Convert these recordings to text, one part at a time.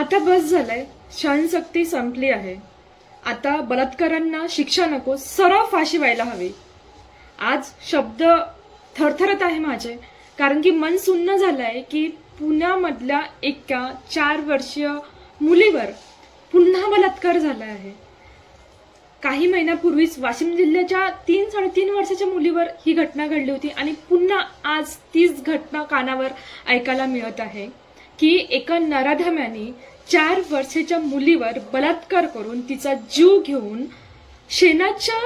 आता बस झालंय, सहनशक्ती संपली आहे. आता बलात्कारांना शिक्षा नको, सरळ फाशी व्हायला हवी. आज शब्द थरथरत आहे माझे, कारण की मन सुन्न झालंय की पुण्यामधल्या एका 4 वर्षीय मुलीवर पुन्हा बलात्कार झाला आहे. काही महिन्यापूर्वीच वाशिम जिल्ह्याच्या 3-3.5 वर्षाच्या मुलीवर ही घटना घडली होती आणि पुन्हा आज तीच घटना कानावर ऐकायला मिळत आहे की एका नराधमाने 4 वर्षाच्या मुलीवर बलात्कार करून तिचा जीव घेऊन शेणाच्या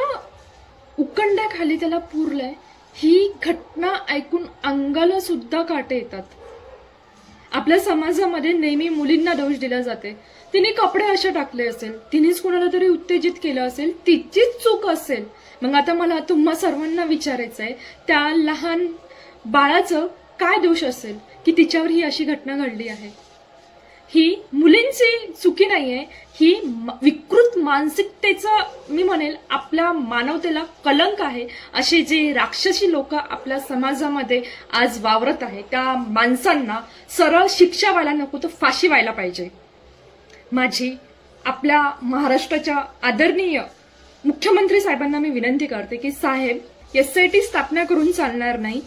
उकंड्याखाली त्याला पुरलंय. ही घटना ऐकून अंगाला सुद्धा काटे येतात. आपल्या समाजामध्ये नेहमी मुलींना दोष दिला जाते. तिने कपडे असे टाकले असेल, तिनेच कोणाला तरी उत्तेजित केलं असेल, तिचीच चूक असेल. मग आता मला तुम्हा सर्वांना विचारायचंय, त्या लहान बाळाचं काय दोष असेल की तिच्यावर ही अशी घटना घडली आहे? ही मुलींची चुकी नाहीये, ही विकृत मानसिकतेचं मी म्हणेल आपल्या मानवतेला कलंक आहे. असे जे राक्षसी लोक आपल्या समाजामध्ये आज वावरत आहे, त्या माणसांना सरळ शिक्षा व्हायला नको तर फाशी व्हायला पाहिजे. माझी आपल्या महाराष्ट्राच्या आदरणीय मुख्यमंत्री साहेबांना मी विनंती करते की साहेब, SIT स्थापना करून चालणार नाही,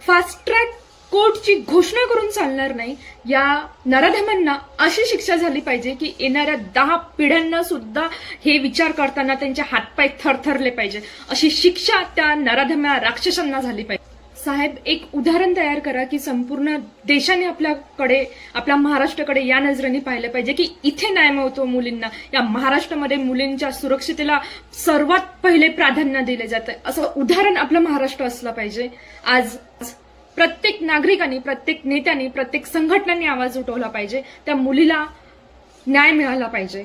फास्ट ट्रॅक कोर्टची घोषणा करून चालणार नाही. या नराधमांना अशी शिक्षा झाली पाहिजे की येणाऱ्या 10 पिढ्यांना सुद्धा हे विचार करताना त्यांचे हातपाय थरथरले पाहिजे. अशी शिक्षा त्या नराधम्या राक्षसांना झाली पाहिजे. साहेब, एक उदाहरण तयार करा की संपूर्ण देशाने आपल्याकडे, आपल्या महाराष्ट्राकडे या नजरेने पाहिलं पाहिजे की इथे न्याय मिळतो मुलींना. या महाराष्ट्रामध्ये मुलींच्या सुरक्षितेला सर्वात पहिले प्राधान्य दिले जाते, असं उदाहरण आपलं महाराष्ट्र असलं पाहिजे. आज प्रत्येक नागरिकांनी, प्रत्येक नेत्यांनी, प्रत्येक संघटनांनी आवाज उठवला पाहिजे. त्या मुलीला न्याय मिळाला पाहिजे,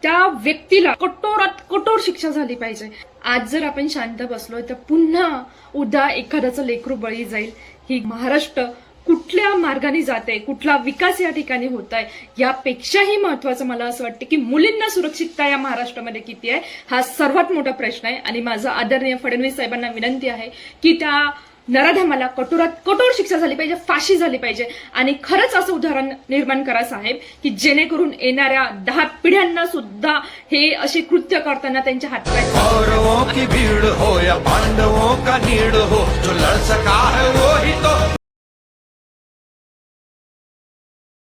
त्या व्यक्तीला कठोरात कठोर शिक्षा झाली पाहिजे. आज जर आपण शांत बसलोय तर पुन्हा उद्या एखाद्याचं लेकरू बळी जाईल. ही महाराष्ट्र कुठल्या मार्गाने जाते, कुठला विकास या ठिकाणी होत आहे, यापेक्षाही महत्वाचं मला असं वाटतं की मुलींना सुरक्षितता या महाराष्ट्रामध्ये किती आहे, हा सर्वात मोठा प्रश्न आहे. आणि माझा आदरणीय फडणवीस साहेबांना विनंती आहे की त्या नराधमाला कठोरात कठोर शिक्षा झाली पाहिजे, फाशी झाली पाहिजे. आणि खरंच असं उदाहरण निर्माण करा साहेब की जेणेकरून येणाऱ्या 10 पिढ्यांना सुद्धा हे असे कृत्य करताना त्यांच्या हातपाय. कौरवों की भीड़ हो या पांडवों का नीड़ हो, जो लड़ सका है वो ही तो